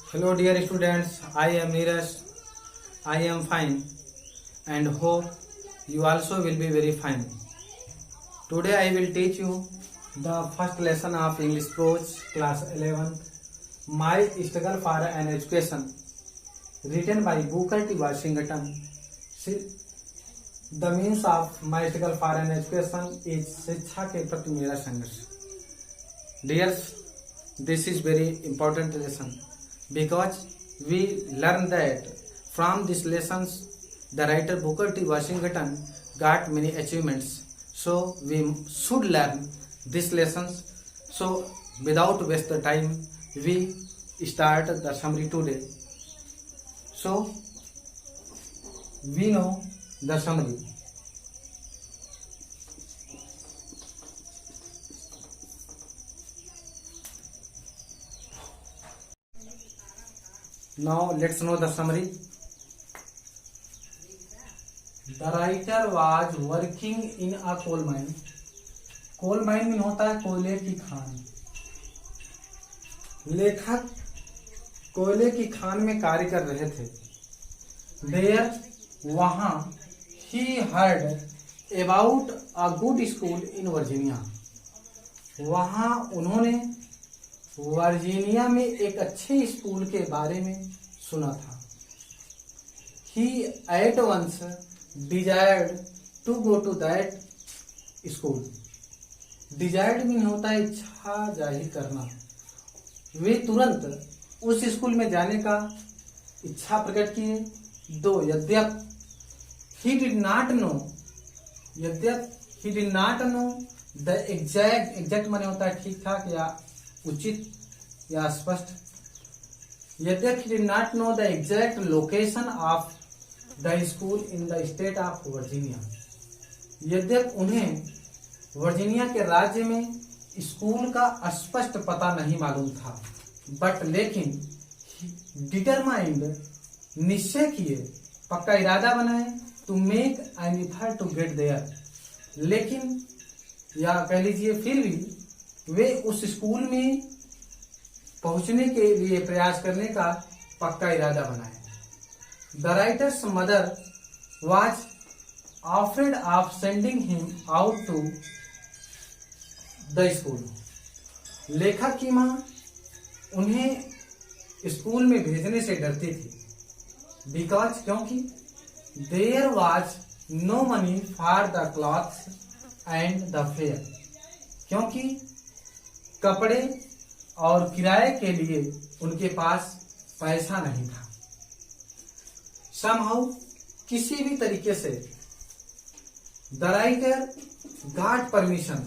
Hello dear students, I am Neeraj. I am fine and hope you also will be very fine. Today I will teach you the first lesson of English Prose class 11, My Struggle for an Education, written by Booker T. Washington. The means of my struggle for an education is शिक्षा के प्रति मेरा संघर्ष. Dears, this is very important lesson because we learn that from these lessons the writer Booker T. Washington got many achievements. So we should learn these lessons. So without waste the time, we start the summary today. So we know the summary. Now let's know the summary. The writer was working in a coal mine. Coal mine में होता है कोयले की खान. लेखक कोयले की खान में कार्य कर रहे थे. There, वहां, he heard about a good school in Virginia. वहां उन्होंने वर्जीनिया में एक अच्छे स्कूल के बारे में सुना था. He at once desired to go to that school. Desired में होता है इच्छा जाहिर करना. वे तुरंत उस स्कूल में जाने का इच्छा प्रकट किए. दो यद्यप he did not know the exact माने होता है ठीक ठाक या उचित या स्पष्ट. यद्यप he did not know the exact location of the school in the state of Virginia. यद्यप उन्हें वर्जीनिया के राज्य में स्कूल का स्पष्ट पता नहीं मालूम था. बट लेकिन डिटरमाइंड निश्चय किए, पक्का इरादा बनाए, to make an effort to get there. लेकिन या कह लीजिए फिर भी वे उस स्कूल में पहुंचने के लिए प्रयास करने का पक्का इरादा बनाए. The writers mother was afraid of sending him out to the school. लेखक की मां उन्हें स्कूल में भेजने से डरती थी. बिकॉज क्योंकि there was no money for the clothes and the fare. क्योंकि कपड़े और किराए के लिए उनके पास पैसा नहीं था. somehow किसी भी तरीके से द राइटर गॉट परमिशन.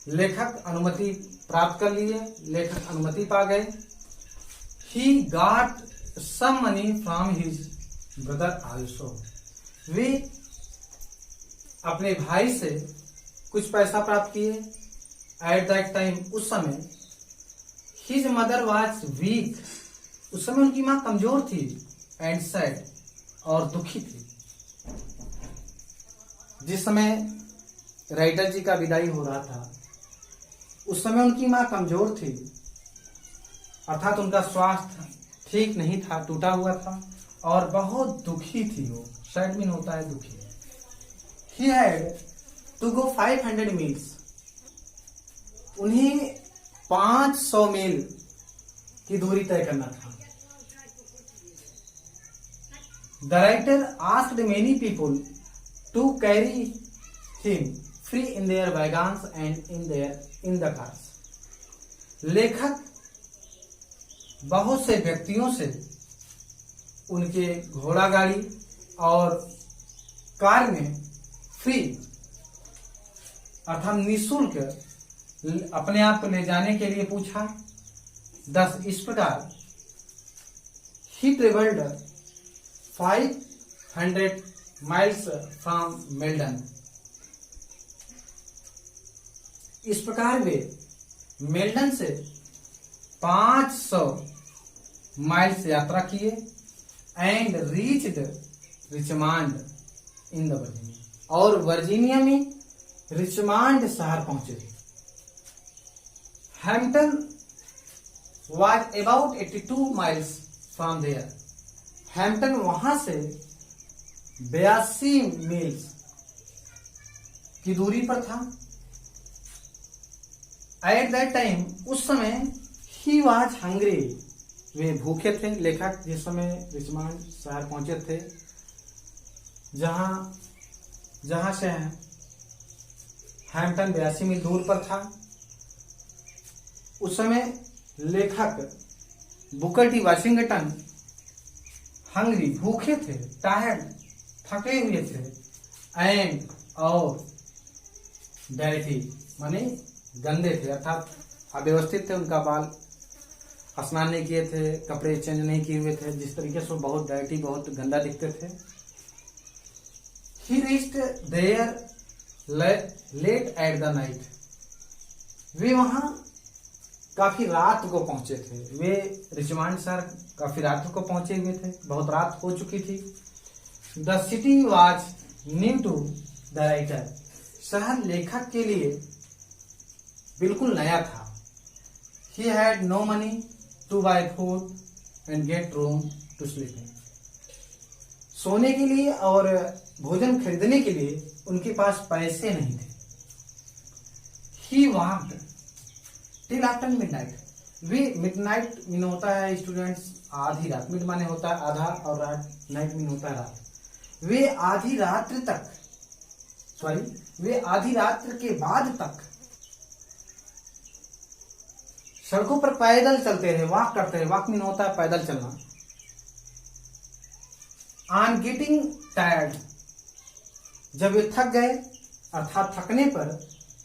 लेखक अनुमति प्राप्त कर लिए, लेखक अनुमति पा गए. He got some money from his brother also. वे अपने भाई से कुछ पैसा प्राप्त किए. एट दैट टाइम, उस समय, हिज मदर वाज वीक. उस समय उनकी मां कमजोर थी. एंड सैड, और दुखी थी. जिस समय राइटर जी का विदाई हो रहा था उस समय उनकी मां कमजोर थी, अर्थात उनका स्वास्थ्य ठीक नहीं था, टूटा हुआ था और बहुत दुखी थी. वो सैड मीन होता है दुखी. He had to go 500 miles. उन्हें 500 मील की दूरी तय करना था. The writer asked many people to carry him free in their wagons and in the cars. लेखक बहुत से व्यक्तियों से उनके घोड़ा गाड़ी और कार में फ्री अर्थात निःशुल्क अपने आप को ले जाने के लिए पूछा. दस इस प्रकार he traveled 500 miles from Meldon. इस प्रकार वे मेल्डन से 500 माइल्स यात्रा किए. And reached Richmond in the Virginia. और वर्जीनिया में रिचमंड शहर पहुंचे. Hampton was about 82 miles from there. Hampton वहां से 82 मील्स की दूरी पर था. एट दैट टाइम, उस समय, ही वॉज हंग्री, वे भूखे थे. लेखक जिस समय रिचमंड शहर पहुंचे थे, जहां से हैम्पटन 82 मील दूर पर था, उस समय लेखक बुकर टी वाशिंगटन हंग्री, भूखे थे, टायर्ड, थके हुए थे, एंड और डर्टी माने गंदे थे, अर्थात अव्यवस्थित थे. उनका बाल स्नान नहीं किए थे, कपड़े चेंज नहीं किए हुए थे, जिस तरीके से वो बहुत डर्टी, बहुत गंदा दिखते थे. He reached there late at the night. वे वहां काफी रात को पहुंचे थे. वे रिचमंड शहर काफी रात को पहुंचे हुए थे, बहुत रात हो चुकी थी. The city was new to the writer. शहर लेखक के लिए बिल्कुल नया था. He had no money to buy food and get room to sleep in. सोने के लिए और भोजन खरीदने के लिए उनके पास पैसे नहीं थे. ही वॉक्ड टिल आफ्टर मिडनाइट. वे मिडनाइट मीन होता है स्टूडेंट्स आधी रात. मिड माने होता है आधा और रात, नाइट मीन होता है रात. वे आधी रात्रि तक, वे आधी रात्र के बाद तक सड़कों पर पैदल चलते रहे, वॉक करते रहे. वॉक मीन होता है पैदल चलना. ऑन गेटिंग टायर्ड, जब वे थक गए, अर्थात थकने पर,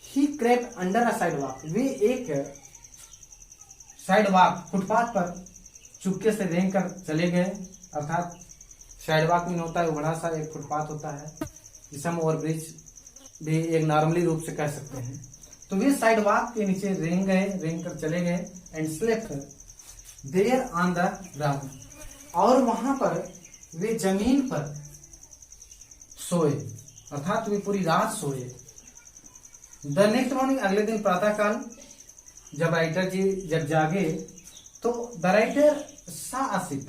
he crept under a sidewalk. वे एक साइड वॉक, फुटपाथ पर चुपके से रेंग कर चले गए. अर्थात साइड वॉक में होता है बड़ा सा एक फुटपाथ होता है, जिसे हम ओवरब्रिज भी एक नॉर्मली रूप से कह सकते हैं. तो वे साइड वॉक के नीचे रेंग कर चले गए. And slept there on the ground. और वहां पर वे जमीन पर सोए, अर्थात वे पूरी रात सोए. द नेक्स्ट मॉर्निंग, अगले दिन प्रातःकाल, जब राइटर जी जब जागे, तो द राइटर सा असिप,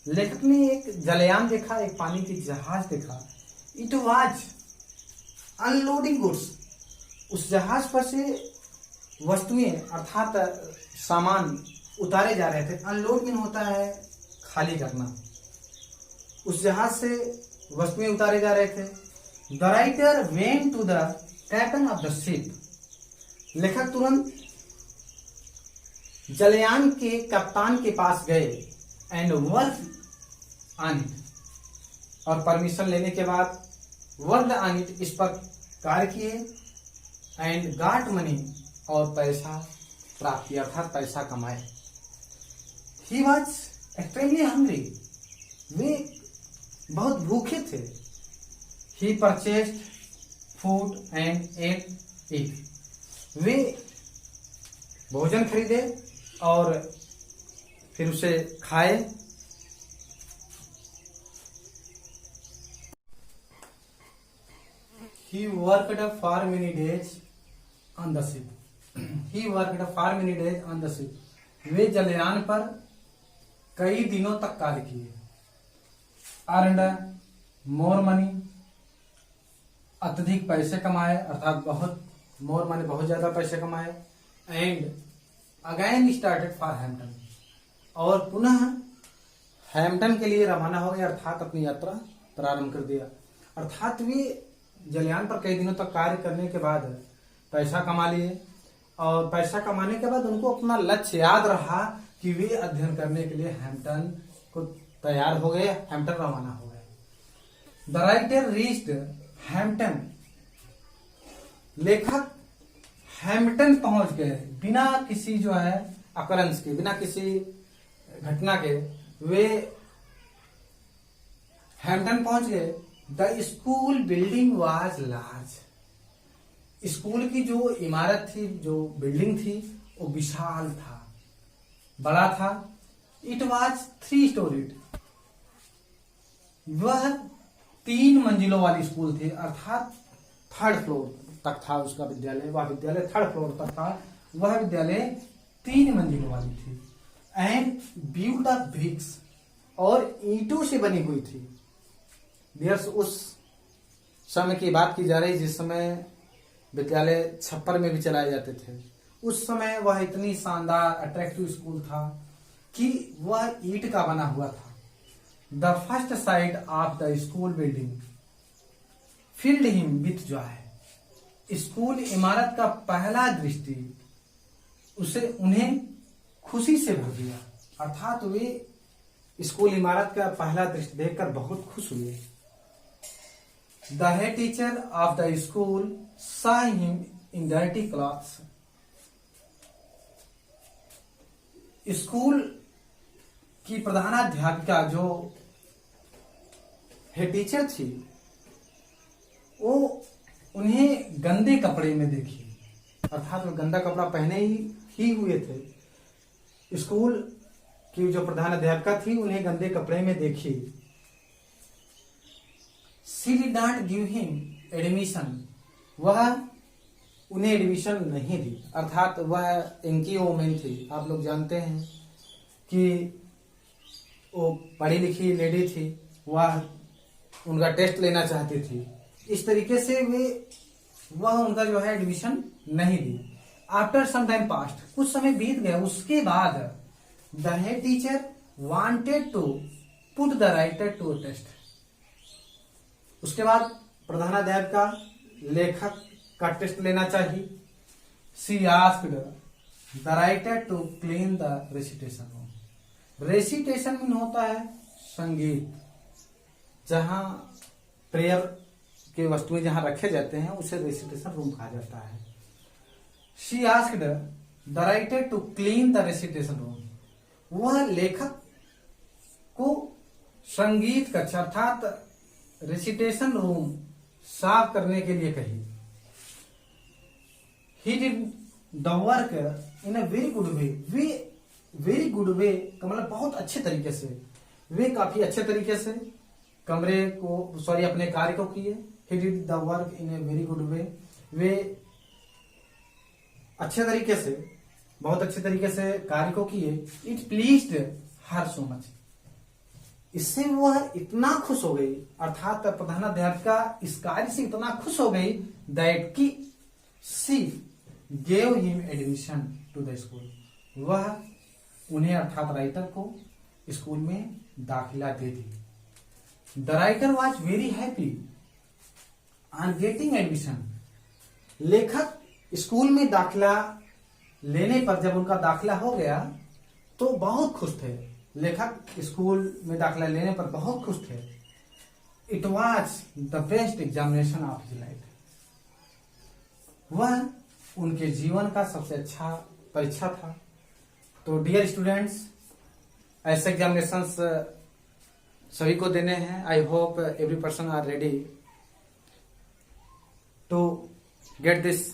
लेखक ने एक जलयान देखा, एक पानी की जहाज देखा. It was unloading goods. उस जहाज पर से वस्तुएं अर्थात सामान उतारे जा रहे थे. अनलोड मीन होता है खाली करना. उस जहाज से वस्तुएं उतारे जा रहे थे. The writer went to the captain of the ship. लेखक तुरंत जलयान के कप्तान के पास गए. एंड वर्क ऑन इट, और परमिशन लेने के बाद वर्क ऑन इट, इस पर कार्य किए. एंड गॉट मनी, और पैसा प्राप्त किया, अर्थात पैसा कमाए. He was extremely hungry. वे बहुत भूखे थे. He purchased food and ate it. वे भोजन खरीदे और फिर उसे खाए. He worked for many days on the ship. He worked for many days on the ship. वे जलयान पर कई दिनों तक कार्य किए. अर्नड मोर मनी, अत्यधिक पैसे कमाए, अर्थात बहुत, मोर मनी बहुत ज्यादा पैसे कमाए. And again started for Hampton, और पुनः हैम्पटन के लिए रवाना हो गए, अर्थात अपनी यात्रा प्रारंभ कर दिया. अर्थात वे जलयान पर कई दिनों तक कार्य करने के बाद पैसा कमा लिए, और पैसा कमाने के बाद उनको अपना लक्ष्य याद रहा कि वे अध्ययन करने के लिए हैम्पटन को तैयार हो गए, हैम्पटन रवाना हो गए. The writer reached Hampton. लेखक हैम्पटन पहुंच गए बिना किसी जो है अकरेंस के, बिना किसी घटना के. वे हैम्पटन पहुंच गए. The school building was large. School की जो इमारत थी, जो बिल्डिंग थी, वो विशाल था, बड़ा था. It was 3 storeyed. वह 3 मंजिलों वाली स्कूल थी, अर्थात 3rd फ्लोर तक था उसका विद्यालय. वह विद्यालय 3rd फ्लोर तक था. वह विद्यालय 3 मंजिलों वाली थी. एंड बिल्ड द ब्रिक्स, और ईंटों से बनी हुई थी। डियर्स, उस समय की बात की जा रही जिस समय विद्यालय छप्पर में भी चलाए जाते थे। उस समय वह इतनी शानदार अट्रैक्टिव स्कूल था कि वह ईंट का बना हुआ था। The first side of the school building field him with Joy. School इमारत का पहला दृष्टि उन्हें खुशी से भर दिया, अर्थात वे स्कूल इमारत का पहला दृश्य देखकर बहुत खुश हुए। The head teacher of the school saw him in dirty clothes। School की प्रधानाध्यापिका जो हेड टीचर थी, वो उन्हें गंदे कपड़े में देखी, अर्थात वो गंदा कपड़ा पहने ही हुए थे। स्कूल की जो प्रधान अध्यापिका थी उन्हें गंदे कपड़े में देखी। She did not give him admission। वह उन्हें एडमिशन नहीं दी, अर्थात वह इनकी वोमेन थी। आप लोग जानते हैं कि वो पढ़ी लिखी लेडी थी, वह उनका टेस्ट लेना चाहती थी। इस तरीके से वह उनका जो है एडमिशन नहीं दी। आफ्टर सम टाइम पास्ट, कुछ समय बीत गया, उसके बाद the head teacher wanted to put the writer to test. उसके बाद प्रधानाध्यापिका लेखक का टेस्ट लेना चाहिए। She asked the writer to clean the recitation room. Recitation mean होता है संगीत, जहां प्रेयर के वस्तुएं जहां रखे जाते हैं उसे रेसिटेशन रूम कहा जाता है। She asked the writer to clean the recitation room. वह लेखक को संगीत कक्ष अर्थात रेसिटेशन रूम साफ करने के लिए कही। He did the work in a very good way। Way very good way का मतलब बहुत अच्छे तरीके से, वे काफी अच्छे तरीके से अपने कार्य को किए। He did the work in a very good way। वे अच्छे तरीके से, बहुत अच्छे तरीके से कार्य को किए। It pleased her so much। इससे वह इतना खुश हो गई, अर्थात प्रधानाध्यापिका इस कार्य से इतना खुश हो गई दैट की she gave him admission to the school. वह उन्हें अर्थात राइटर को स्कूल में दाखिला दे दी। The writer was very happy on getting admission. लेखक स्कूल में दाखिला लेने पर, जब उनका दाखिला हो गया तो बहुत खुश थे। लेखक स्कूल में दाखिला लेने पर बहुत खुश थे। It was the best examination of his life. वह उनके जीवन का सबसे अच्छा परीक्षा था। तो डियर स्टूडेंट्स, ऐसे एग्जामिनेशंस सभी को देने हैं। I hope every person are ready to get this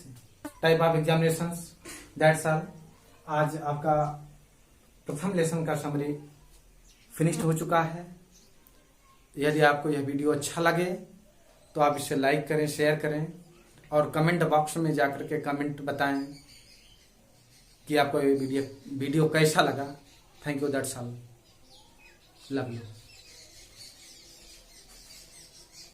type of examinations. That's all. आज आपका प्रथम लेसन का समरी फिनिश्ड हो चुका है। यदि आपको यह वीडियो अच्छा लगे तो आप इसे लाइक करें, शेयर करें और कमेंट बॉक्स में जाकर के कमेंट बताएं कि आपको ये वीडियो कैसा लगा। Thank you, that's all, love you.